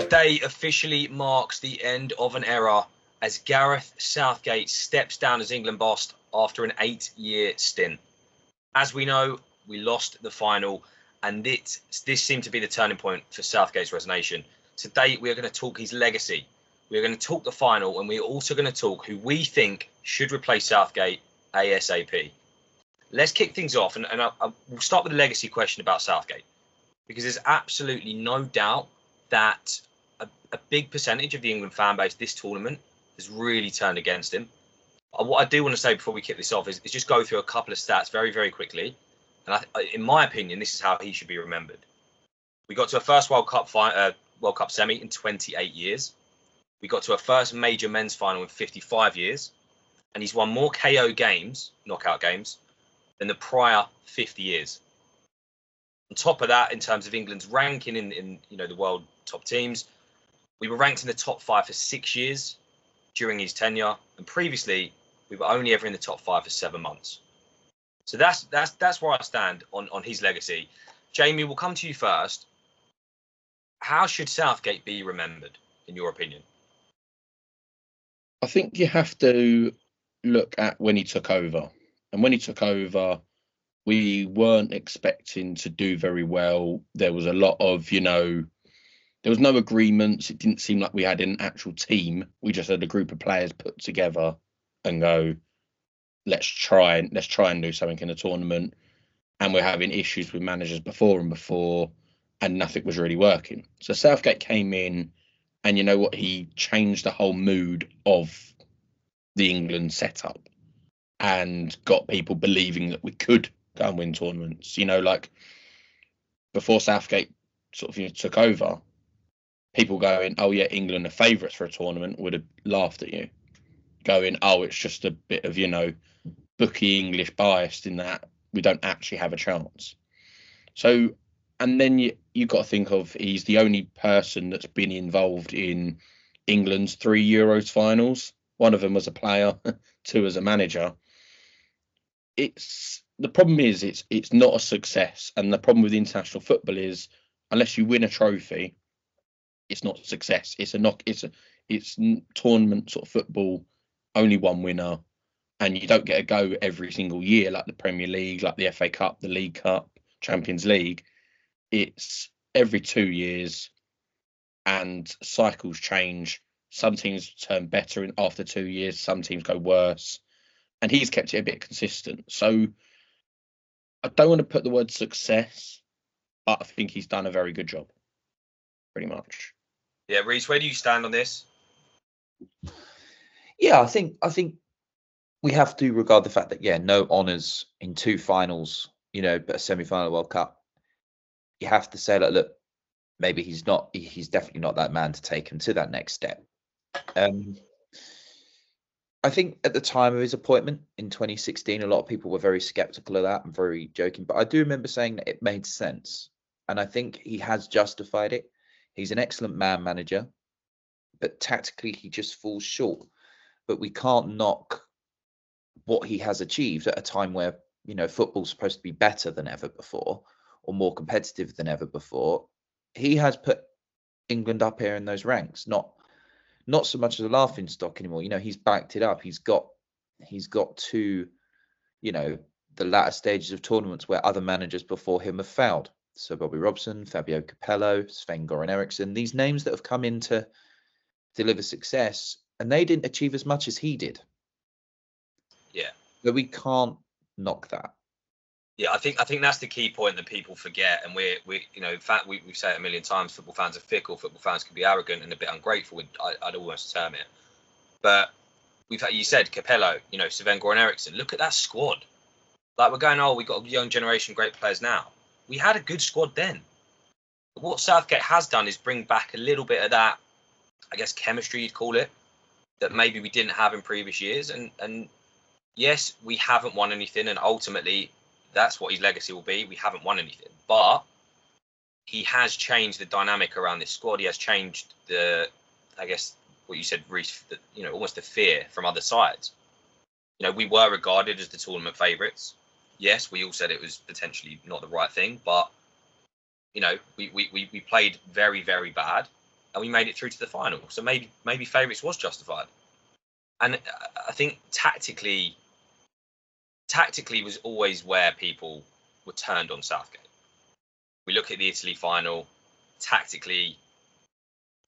Today officially marks the end of an era as Gareth Southgate steps down as England boss after an 8-year stint. As we know, we lost the final, and this seemed to be the turning point for Southgate's resignation. Today, we are going to talk his legacy. We're going to talk the final, and we're also going to talk who we think should replace Southgate ASAP. Let's kick things off, and we'll start with the legacy question about Southgate, because there's absolutely no doubt that a big percentage of the England fan base this tournament has really turned against him. What I do want to say before we kick this off is just go through a couple of stats very, very quickly. And in my opinion, this is how he should be remembered. We got to a first World Cup semi in 28 years. We got to a first major men's final in 55 years. And he's won more KO games, knockout games, than the prior 50 years. On top of that, in terms of England's ranking in the world top teams, we were ranked in the top 5 for 6 years during his tenure, and previously we were only ever in the top 5 for 7 months. So that's where I stand on his legacy. Jamie, we'll come to you first. How should Southgate be remembered, in your opinion? I think you have to look at when he took over. And when he took over, we weren't expecting to do very well. There was a lot of, there was no agreements. It didn't seem like we had an actual team. We just had a group of players put together and go, let's try and do something in the tournament. And we're having issues with managers before, and nothing was really working. So Southgate came in, and you know what? He changed the whole mood of the England setup and got people believing that we could go and win tournaments. Like before Southgate sort of took over, people going, oh yeah, England are favourites for a tournament, would have laughed at you. Going, oh, it's just a bit of, bookie English biased in that we don't actually have a chance. So, and then you got to think of, he's the only person that's been involved in England's 3 Euros finals. One of them as a player, 2 as a manager. The problem is it's not a success, and the problem with international football is unless you win a trophy, it's not a success. It's tournament sort of football, only one winner, and you don't get a go every single year like the Premier League, like the FA Cup, the League Cup, Champions League. It's every 2 years, and cycles change. Some teams turn better after 2 years, some teams go worse, and he's kept it a bit consistent. So I don't want to put the word success, but I think he's done a very good job, pretty much. Yeah, Reece, where do you stand on this? Yeah, I think we have to regard the fact that, no honours in 2 finals, but a semi-final World Cup. You have to say, look, maybe he's definitely not that man to take him to that next step. I think at the time of his appointment in 2016, a lot of people were very sceptical of that and very joking. But I do remember saying that it made sense. And I think he has justified it. He's an excellent manager, but tactically he just falls short. But we can't knock what he has achieved at a time where, football's supposed to be better than ever before or more competitive than ever before. He has put England up here in those ranks, not so much as a laughing stock anymore. He's backed it up. He's got to, the latter stages of tournaments where other managers before him have failed. So Bobby Robson, Fabio Capello, Sven-Goran Eriksson, these names that have come in to deliver success, and they didn't achieve as much as he did. Yeah. But we can't knock that. Yeah, I think that's the key point that people forget, and we in fact we've said it a million times. Football fans are fickle. Football fans can be arrogant and a bit ungrateful. I'd almost term it. But you said Capello, Sven-Goran Eriksson. Look at that squad. Like we're going, we got a young generation, great players now. We had a good squad then. But what Southgate has done is bring back a little bit of that, I guess, chemistry you'd call it, that maybe we didn't have in previous years. And yes, we haven't won anything, and ultimately that's what his legacy will be. We haven't won anything, but he has changed the dynamic around this squad. He has changed I guess what you said, Reece, almost the fear from other sides. We were regarded as the tournament favourites. Yes, we all said it was potentially not the right thing, but we played very, very bad. and we made it through to the final. So maybe favourites was justified. And I think tactically was always where people were turned on Southgate. We look at the Italy final, tactically,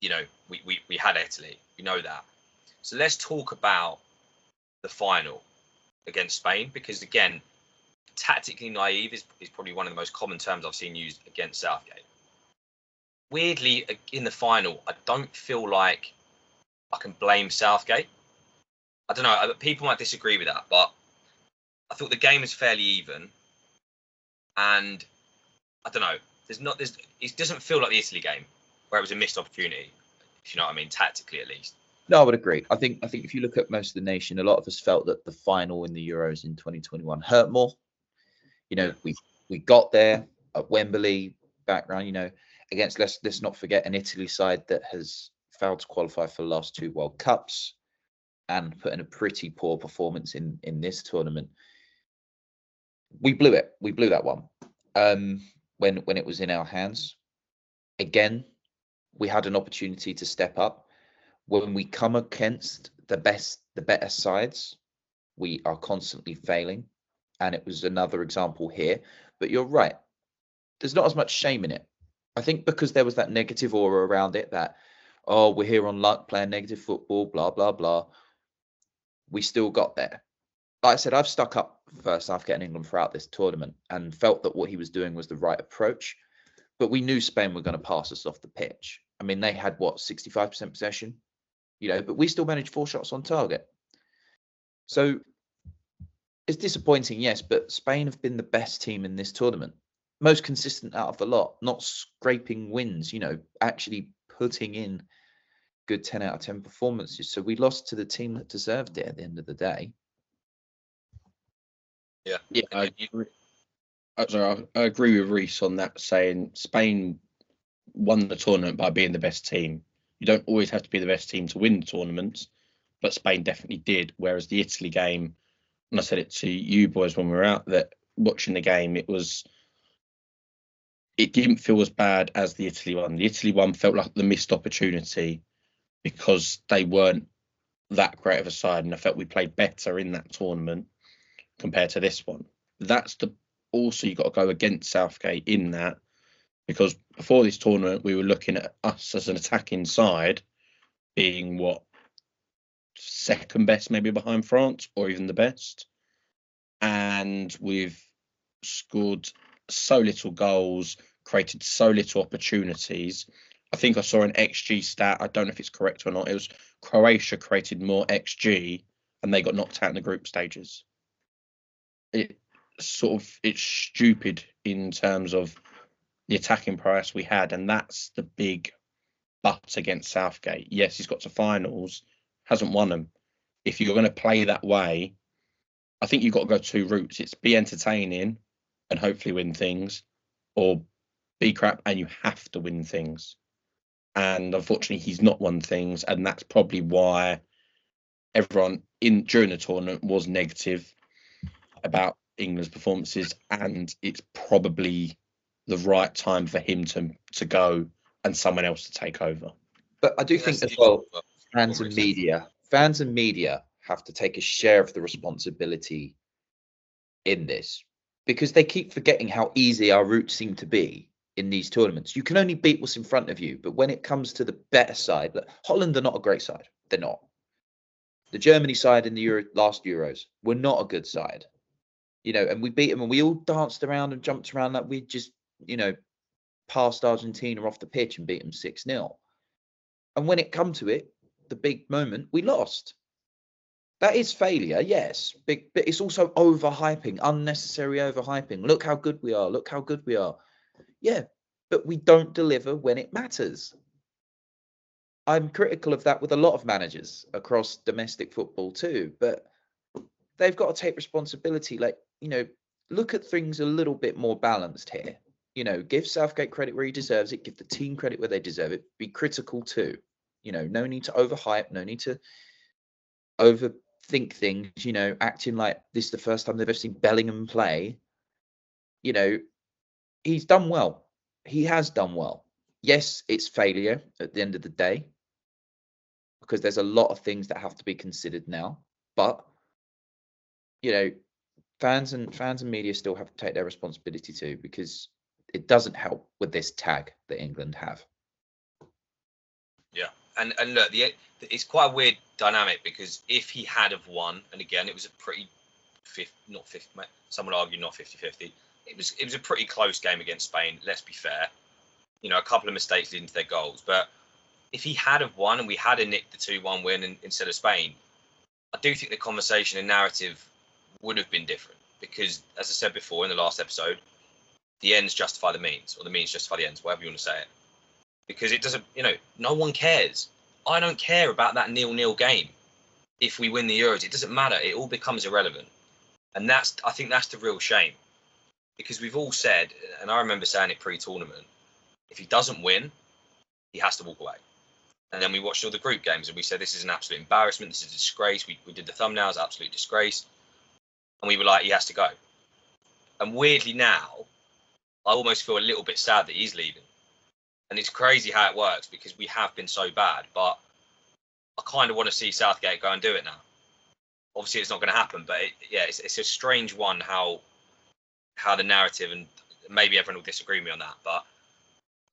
we had Italy. We know that. So let's talk about the final against Spain, because again, tactically naive is probably one of the most common terms I've seen used against Southgate. Weirdly, in the final, I don't feel like I can blame Southgate. I don't know. People might disagree with that, but I thought the game was fairly even, and I don't know. It doesn't feel like the Italy game where it was a missed opportunity, if you know what I mean, tactically at least. No, I would agree. I think if you look at most of the nation, a lot of us felt that the final in the Euros in 2021 hurt more. We got there at Wembley, background, against let's not forget an Italy side that has failed to qualify for the last 2 World Cups and put in a pretty poor performance in this tournament. We blew it. We blew that one when it was in our hands. Again, we had an opportunity to step up. When we come against the better sides, we are constantly failing. And it was another example here. But you're right. There's not as much shame in it. I think because there was that negative aura around it that, oh, we're here on luck, playing negative football, blah, blah, blah. We still got there. Like I said, I've stuck up for Southgate in England throughout this tournament and felt that what he was doing was the right approach. But we knew Spain were going to pass us off the pitch. I mean, they had, 65% possession? But we still managed 4 shots on target. So it's disappointing, yes, but Spain have been the best team in this tournament. Most consistent out of the lot, not scraping wins, actually putting in good 10 out of 10 performances. So we lost to the team that deserved it at the end of the day. Yeah. I agree with Reece on that, saying Spain won the tournament by being the best team. You don't always have to be the best team to win the tournament, but Spain definitely did. Whereas the Italy game, and I said it to you boys when we were out, that watching the game, it didn't feel as bad as the Italy one. The Italy one felt like the missed opportunity because they weren't that great of a side, and I felt we played better in that tournament compared to this one. That's also you got to go against Southgate in that, because before this tournament we were looking at us as an attacking side being second best maybe behind France, or even the best, and we've scored so little goals, created so little opportunities. I think I saw an XG stat, I don't know if it's correct or not, it was Croatia created more XG and they got knocked out in the group stages. It's stupid in terms of the attacking prowess we had, and that's the big but against Southgate. Yes, he's got to finals, hasn't won them. If you're going to play that way, I think you've got to go 2 routes. It's be entertaining and hopefully win things, or be crap and you have to win things. And unfortunately, he's not won things, and that's probably why everyone during the tournament was negative about England's performances, and it's probably the right time for him to go and someone else to take over. But I do think as well, fans and media have to take a share of the responsibility in this, because they keep forgetting how easy our routes seem to be in these tournaments. You can only beat what's in front of you, but when it comes to the better side, Holland are not a great side. They're not. The Germany side in the last Euros were not a good side. And we beat them, and we all danced around and jumped around like we just, passed Argentina off the pitch and beat them 6-0. And when it come to it, the big moment, we lost. That is failure, yes, but it's also overhyping, unnecessary overhyping. Look how good we are. Look how good we are. Yeah, but we don't deliver when it matters. I'm critical of that with a lot of managers across domestic football too, but they've got to take responsibility. Look at things a little bit more balanced here. Give Southgate credit where he deserves it. Give the team credit where they deserve it. Be critical too. No need to overhype. No need to overthink things. Acting like this is the first time they've ever seen Bellingham play. He's done well. He has done well. yes, it's failure at the end of the day, because there's a lot of things that have to be considered now. But fans and media still have to take their responsibility too, because it doesn't help with this tag that England have. Yeah, and look, it's quite a weird dynamic, because if he had have won, and again, it was a pretty not 50, some would argue not 50-50. It was a pretty close game against Spain. Let's be fair. A couple of mistakes leading to their goals, but if he had have won and we had a nicked the 2-1 win instead of Spain, I do think the conversation and narrative would have been different, because, as I said before in the last episode, the ends justify the means, or the means justify the ends, whatever you want to say it. Because it doesn't, no one cares. I don't care about that 0-0 game. If we win the Euros, it doesn't matter. It all becomes irrelevant. And I think that's the real shame. Because we've all said, and I remember saying it pre-tournament, if he doesn't win, he has to walk away. And then we watched all the group games and we said, this is an absolute embarrassment. This is a disgrace. We did the thumbnails, absolute disgrace. And we were like, he has to go. And weirdly now, I almost feel a little bit sad that he's leaving. And it's crazy how it works, because we have been so bad. But I kind of want to see Southgate go and do it now. Obviously, it's not going to happen. But it's a strange one how the narrative, and maybe everyone will disagree with me on that. But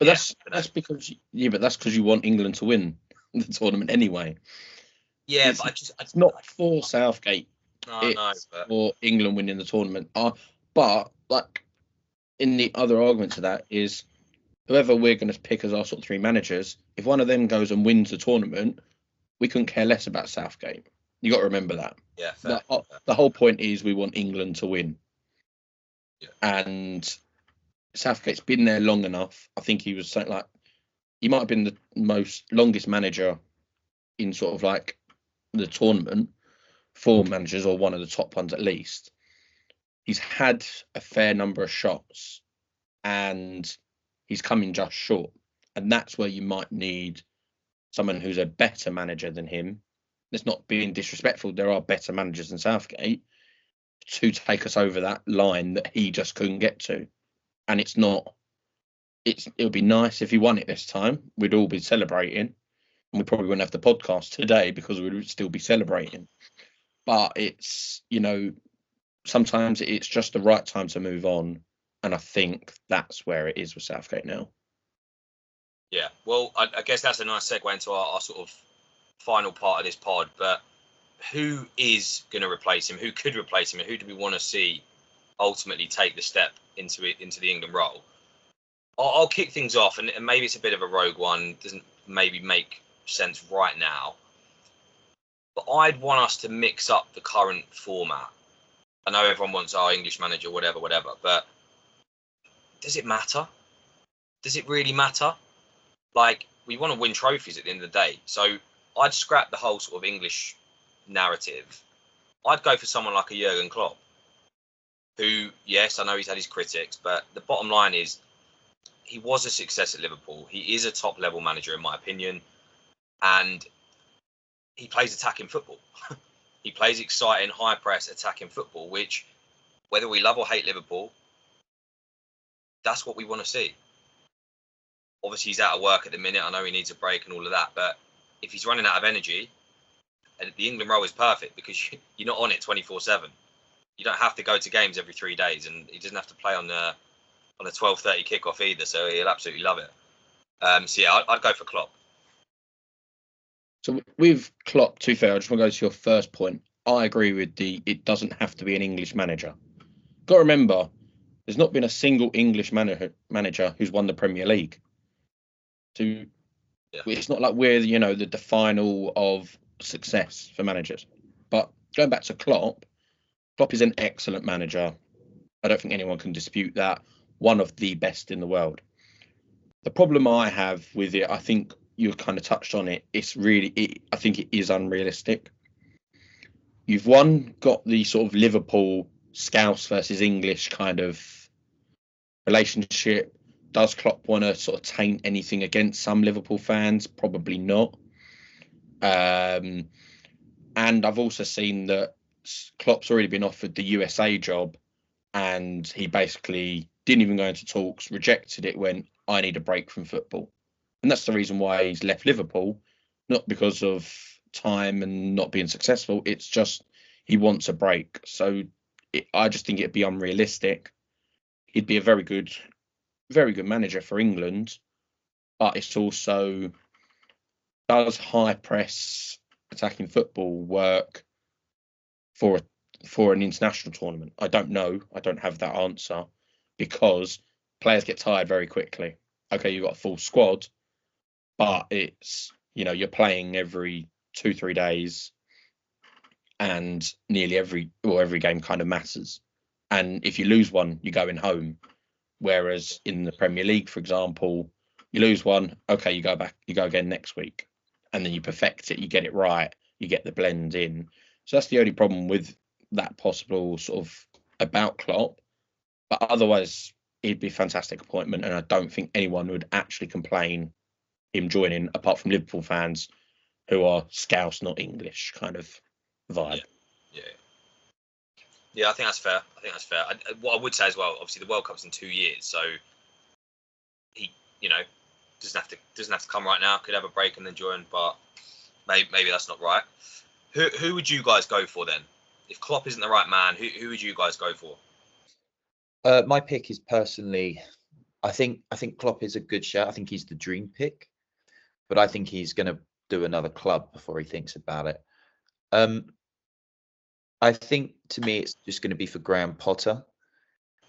that's because you want England to win the tournament anyway. Yeah, it's not for Southgate. It's for England winning the tournament. But like, in the other argument to that is, whoever we're going to pick as our sort of three managers, if one of them goes and wins the tournament, we couldn't care less about Southgate. You got to remember that. Yeah, fair. The whole point is we want England to win. Yeah. And Southgate's been there long enough. I think he was something like, he might have been the longest manager in sort of like the tournament, 4 managers, or one of the top ones at least. He's had a fair number of shots and he's coming just short. And that's where you might need someone who's a better manager than him. It's not being disrespectful. There are better managers than Southgate to take us over that line that he just couldn't get to. And it would be nice if he won it this time. We'd all be celebrating. And we probably wouldn't have the podcast today because we would still be celebrating. But it's, sometimes it's just the right time to move on. And I think that's where it is with Southgate now. Yeah, well, I guess that's a nice segue into our sort of final part of this pod. But who is going to replace him? Who could replace him? And who do we want to see ultimately take the step into the England role? I'll kick things off, and maybe it's a bit of a rogue one. Doesn't maybe make sense right now. But I'd want us to mix up the current format. I know everyone wants our English manager, whatever. But does it matter? Does it really matter? Like, we want to win trophies at the end of the day. So I'd scrap the whole sort of English narrative. I'd go for someone like a Jurgen Klopp, who, yes, I know he's had his critics, but the bottom line is he was a success at Liverpool. He is a top-level manager, in my opinion, and he plays attacking football. He plays exciting, high-press attacking football, which, whether we love or hate Liverpool, that's what we want to see. Obviously, he's out of work at the minute. I know he needs a break and all of that, but if he's running out of energy, and the England role is perfect because you're not on it 24/7. You don't have to go to games every 3 days, and he doesn't have to play on a 12:30 kickoff either. So he'll absolutely love it. So yeah, I'd go for Klopp. So with Klopp, to be fair, I just want to go to your first point. I agree with it doesn't have to be an English manager. Got to remember, there's not been a single English manager who's won the Premier League. So it's not like we're the final of success for managers. But going back to Klopp is an excellent manager. I don't think anyone can dispute that. One of the best in the world. The problem I have with it, I think you kind of touched on it. I think it is unrealistic. You've got the sort of Liverpool Scouse versus English kind of relationship. Does Klopp want to sort of taint anything against some Liverpool fans? Probably not. And I've also seen that Klopp's already been offered the USA job, and he basically didn't even go into talks, rejected it, went, I need a break from football. And that's the reason why he's left Liverpool, not because of time and not being successful. It's just he wants a break. So I just think it'd be unrealistic. He'd be a very good manager for England, but it's also, does high press attacking football work for an international tournament? I don't know. I don't have that answer because players get tired very quickly. Okay, you've got a full squad, but it's, you're playing every 2-3 days, and nearly every game kind of matters. And if you lose one, you're going home. Whereas in the Premier League, for example, you lose one, okay, you go back, you go again next week, and then you perfect it, you get it right, you get the blend in. So that's the only problem with that possible sort of about Klopp. But otherwise, it'd be a fantastic appointment, and I don't think anyone would actually complain him joining, apart from Liverpool fans who are Scouse, not English kind of vibe. Yeah. Yeah, I think that's fair. What I would say as well, obviously the World Cup's in 2 years, so he, doesn't have to come right now. Could have a break and then join, but maybe that's not right. Who would you guys go for then? If Klopp isn't the right man, who would you guys go for? My pick is personally, I think Klopp is a good shout. I think he's the dream pick, but I think he's going to do another club before he thinks about it. I think, to me, it's just going to be for Graham Potter.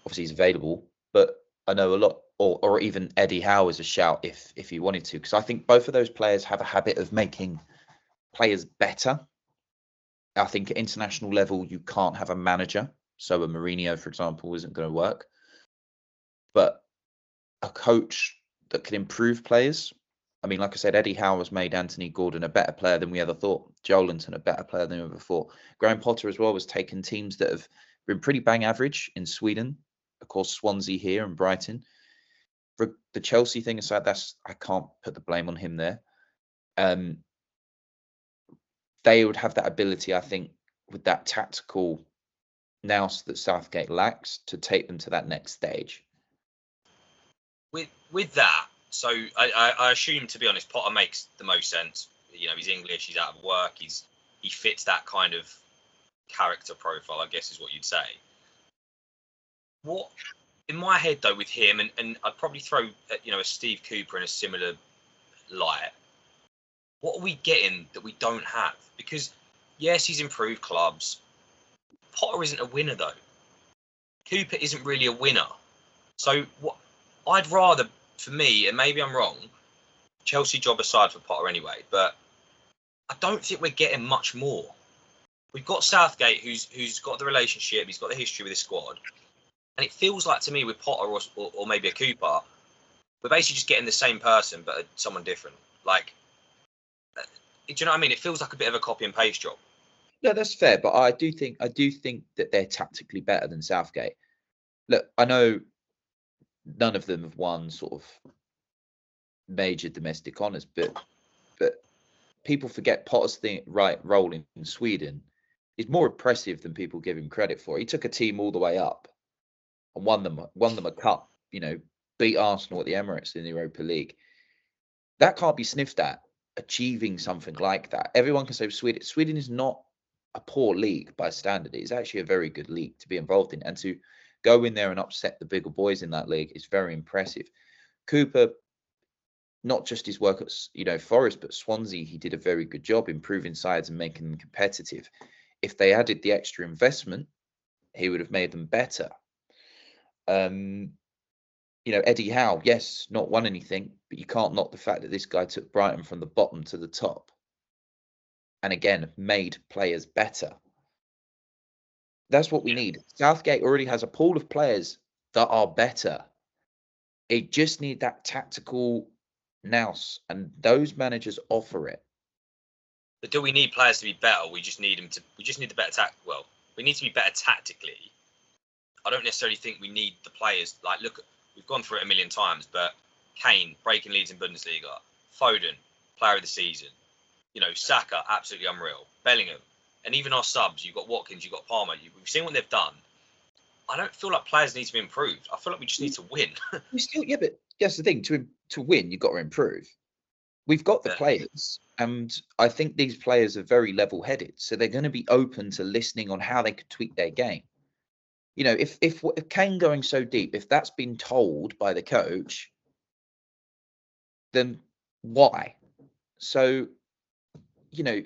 Obviously, he's available, but I know a lot, or even Eddie Howe is a shout if he wanted to, because I think both of those players have a habit of making players better. I think at international level, you can't have a manager. So a Mourinho, for example, isn't going to work. But a coach that can improve players. I mean, like I said, Eddie Howe has made Anthony Gordon a better player than we ever thought. Joelinton a better player than we ever thought. Graham Potter as well has taken teams that have been pretty bang average in Sweden. Of course, Swansea here and Brighton. For the Chelsea thing aside, I can't put the blame on him there. They would have that ability, I think, with that tactical nous that Southgate lacks, to take them to that next stage. With that, so I assume, to be honest, Potter makes the most sense. He's English, he's out of work, he fits that kind of character profile, I guess is what you'd say. What, in my head though, with him, and I'd probably throw a Steve Cooper in a similar light. What are we getting that we don't have? Because yes, he's improved clubs. Potter isn't a winner though. Cooper isn't really a winner. So what I'd rather, for me, and maybe I'm wrong, Chelsea job aside for Potter anyway, but I don't think we're getting much more. We've got Southgate, who's got the relationship, he's got the history with his squad, and it feels like to me with Potter or maybe a Cooper, we're basically just getting the same person but someone different. Like, do you know what I mean? It feels like a bit of a copy and paste job. No, that's fair, but I do think that they're tactically better than Southgate. Look, I know none of them have won sort of major domestic honours, but people forget Potter's role in Sweden is more impressive than people give him credit for. He took a team all the way up and won them a cup. Beat Arsenal at the Emirates in the Europa League. That can't be sniffed at. Achieving something like that, everyone can say Sweden is not a poor league by standard. It's actually a very good league to be involved in, and to go in there and upset the bigger boys in that league is very impressive. Cooper, not just his work at Forest, but Swansea, he did a very good job improving sides and making them competitive. If they added the extra investment, he would have made them better. Eddie Howe, yes, not won anything, but you can't knock the fact that this guy took Brighton from the bottom to the top. And again, made players better. That's what we need. Southgate already has a pool of players that are better. It just need that tactical nous, and those managers offer it. But do we need players to be better? We just need the better we need to be better tactically. I don't necessarily think we need the players. Like, look, we've gone through it a million times, but Kane breaking leads in Bundesliga, Foden, player of the season, Saka, absolutely unreal, Bellingham, and even our subs. You've got Watkins, you've got Palmer. We've seen what they've done. I don't feel like players need to be improved. I feel like we just need to win. But that's the thing. To win, you've got to improve. we've got the Yeah. players, and I think these players are very level-headed, so they're going to be open to listening on how they could tweak their game. You know, if Kane going so deep, if that's been told by the coach, then why? So, you know,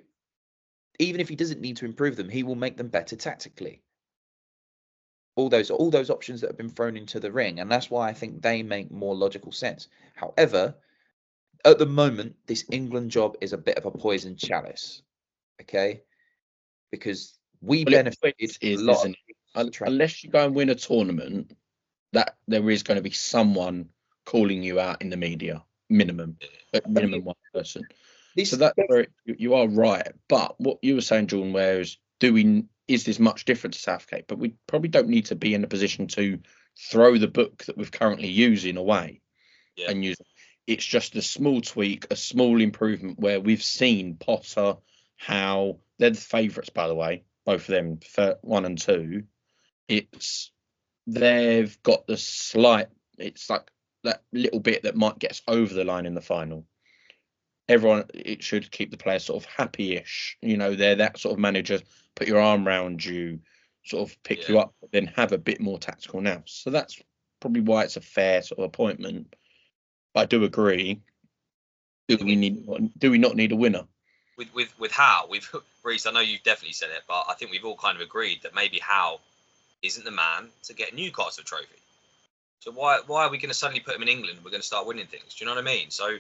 even if he doesn't need to improve them, he will make them better tactically. All those options that have been thrown into the ring, and that's why I think they make more logical sense. However, at the moment, this England job is a bit of a poison chalice, okay? Because we benefited a lot. Isn't it? Unless you go and win a tournament, that there is going to be someone calling you out in the media, minimum, at minimum one person. So that's where you are right. But what you were saying, Jordan, whereas is this much different to Southgate? But we probably don't need to be in a position to throw the book that we're currently using away and use it. It's just a small tweak, a small improvement where we've seen Potter, Howe, they're the favourites, by the way, both of them, for 1 and 2. They've got the slight, it's like that little bit that might get us over the line in the final. It should keep the players sort of happy-ish. You know, they're that sort of manager, put your arm around you, sort of pick you up, but then have a bit more tactical now. So that's probably why it's a fair sort of appointment. But I do agree. Do we not need a winner? With Howe, Reece, I know you've definitely said it, but I think we've all kind of agreed that maybe Howe isn't the man to get a Newcastle trophy. So why are we going to suddenly put him in England? We're going to start winning things. Do you know what I mean? So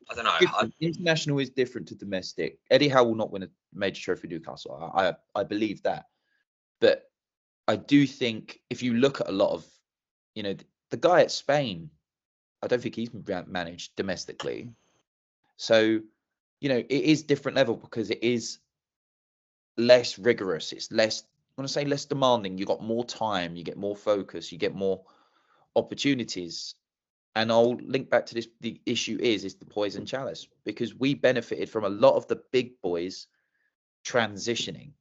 I don't know. International is different to domestic. Eddie Howe will not win a major trophy for Newcastle. I believe that. But I do think if you look at a lot of, you know, the guy at Spain, I don't think he's managed domestically. So, you know, it is different level because it is less rigorous. It's less, I want to say less demanding. You got more time, you get more focus, you get more opportunities. And I'll link back to this. The issue is the poison chalice, because we benefited from a lot of the big boys transitioning.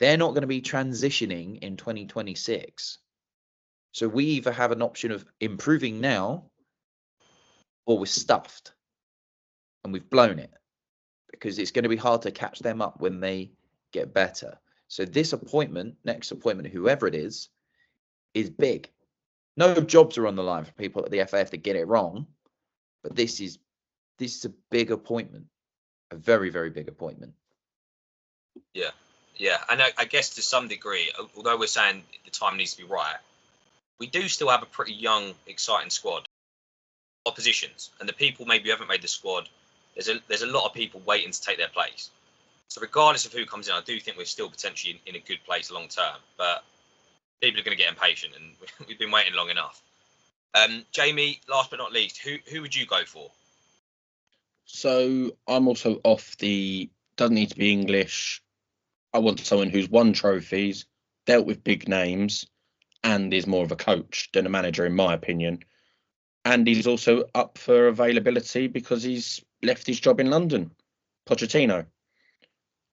They're not going to be transitioning in 2026. So we either have an option of improving now, or we're stuffed and we've blown it, because it's going to be hard to catch them up when they get better. So this appointment, next appointment, whoever it is big. No jobs are on the line for people at the FAF to get it wrong, but this is a big appointment, a very, very big appointment. Yeah, and I guess to some degree, although we're saying the time needs to be right, we do still have a pretty young, exciting squad. Oppositions, and the people maybe who haven't made the squad, there's a lot of people waiting to take their place. So regardless of who comes in, I do think we're still potentially in a good place long term. But people are going to get impatient, and we've been waiting long enough. Jamie, last but not least, who would you go for? So I'm also off doesn't need to be English. I want someone who's won trophies, dealt with big names, and is more of a coach than a manager, in my opinion. And he's also up for availability because he's left his job in London. Pochettino.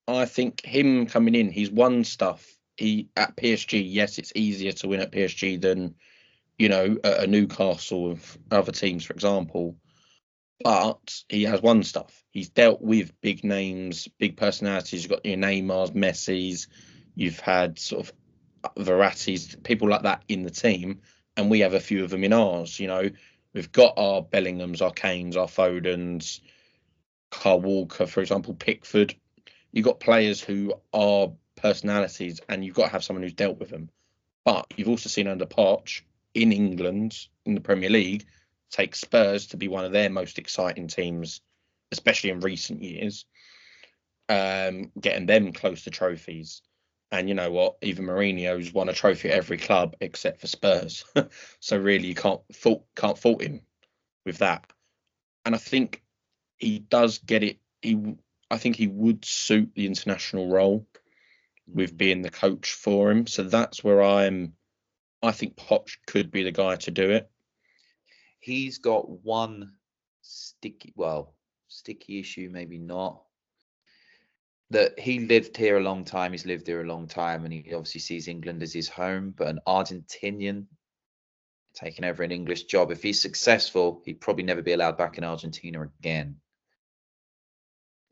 I think him coming in, he's won stuff. At PSG, yes, it's easier to win at PSG than, you know, at a Newcastle of other teams, for example. But he has won stuff. He's dealt with big names, big personalities. You've got your Neymars, Messi's. You've had sort of Verratti's, people like that in the team, and we have a few of them in ours. You know, we've got our Bellinghams, our Kanes, our Fodens, Carl Walker, for example, Pickford. You've got players who are personalities, and you've got to have someone who's dealt with them. But you've also seen under Poch in England, in the Premier League, take Spurs to be one of their most exciting teams, especially in recent years, getting them close to trophies. And you know what? Even Mourinho's won a trophy at every club except for Spurs. So really, you can't fault him with that. And I think he does get it. I think he would suit the international role with being the coach for him. So that's where I think Poch could be the guy to do it. He's got one sticky issue, maybe not. That he lived here a long time. He's lived here a long time, and he obviously sees England as his home. But an Argentinian taking over an English job, if he's successful, he'd probably never be allowed back in Argentina again.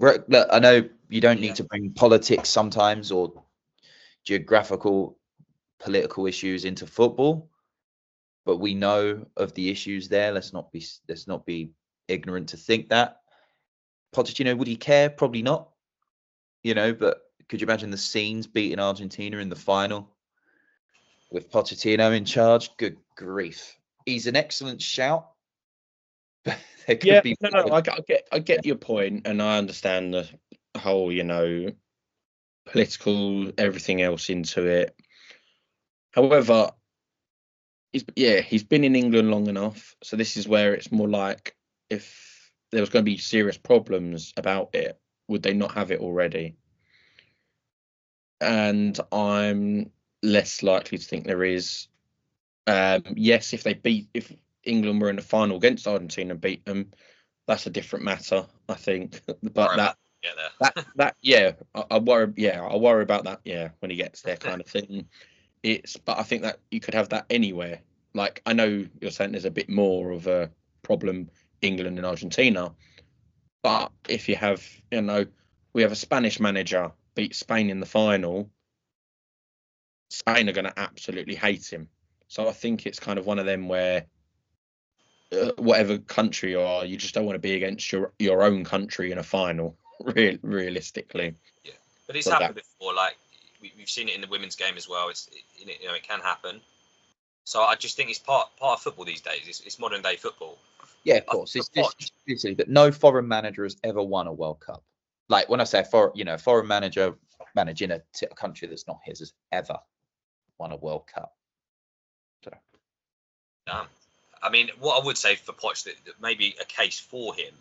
Look, I know you don't need to bring politics sometimes or geographical, political issues into football, but we know of the issues there. Let's not be ignorant to think that. Pochettino, would he care? Probably not. But could you imagine the scenes beating Argentina in the final with Pochettino in charge? Good grief. He's an excellent shout. There could be I get your point, and I understand the whole, political, everything else into it. However, he's been in England long enough, so this is where it's more like, if there was going to be serious problems about it, would they not have it already? And I'm less likely to think there is. Yes, if England were in the final against Argentina and beat them, that's a different matter, I think. But I worry about that. Yeah, when he gets there, kind of thing. But I think that you could have that anywhere. Like, I know you're saying there's a bit more of a problem England and Argentina, but if you have, we have a Spanish manager beat Spain in the final, Spain are going to absolutely hate him. So I think it's kind of one of them where whatever country you are, you just don't want to be against your own country in a final, realistically. Yeah, but it's happened before. Like, we've seen it in the women's game as well. It can happen. So I just think it's part of football these days. It's modern day football. Yeah, of course. It's but no foreign manager has ever won a World Cup. Like, when I say foreign manager managing a country that's not his has ever won a World Cup. So. Damn. I mean, what I would say for Poch that maybe a case for him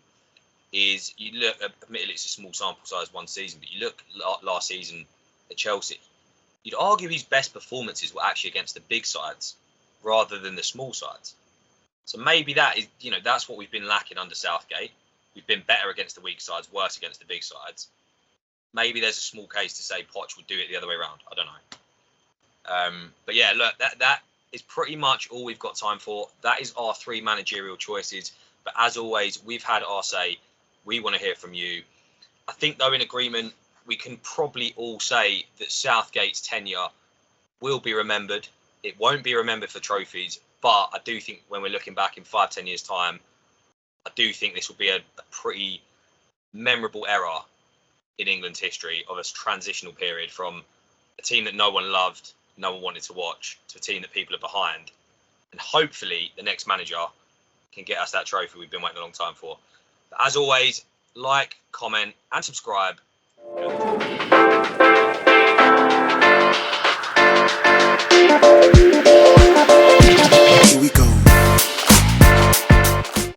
is, you look, admittedly it's a small sample size, one season, but you look last season at Chelsea, you'd argue his best performances were actually against the big sides rather than the small sides. So maybe that is, that's what we've been lacking under Southgate. We've been better against the weak sides, worse against the big sides. Maybe there's a small case to say Poch would do it the other way around. I don't know. But yeah, look, that is pretty much all we've got time for. That is our 3 managerial choices. But as always, we've had our say. We want to hear from you. I think, though, in agreement, we can probably all say that Southgate's tenure will be remembered. It won't be remembered for trophies, but I do think when we're looking back in 5-10 years' time, I do think this will be a pretty memorable era in England's history of a transitional period from a team that no one loved, no one wanted to watch, to a team that people are behind. And hopefully the next manager can get us that trophy we've been waiting a long time for. But as always, like, comment and subscribe.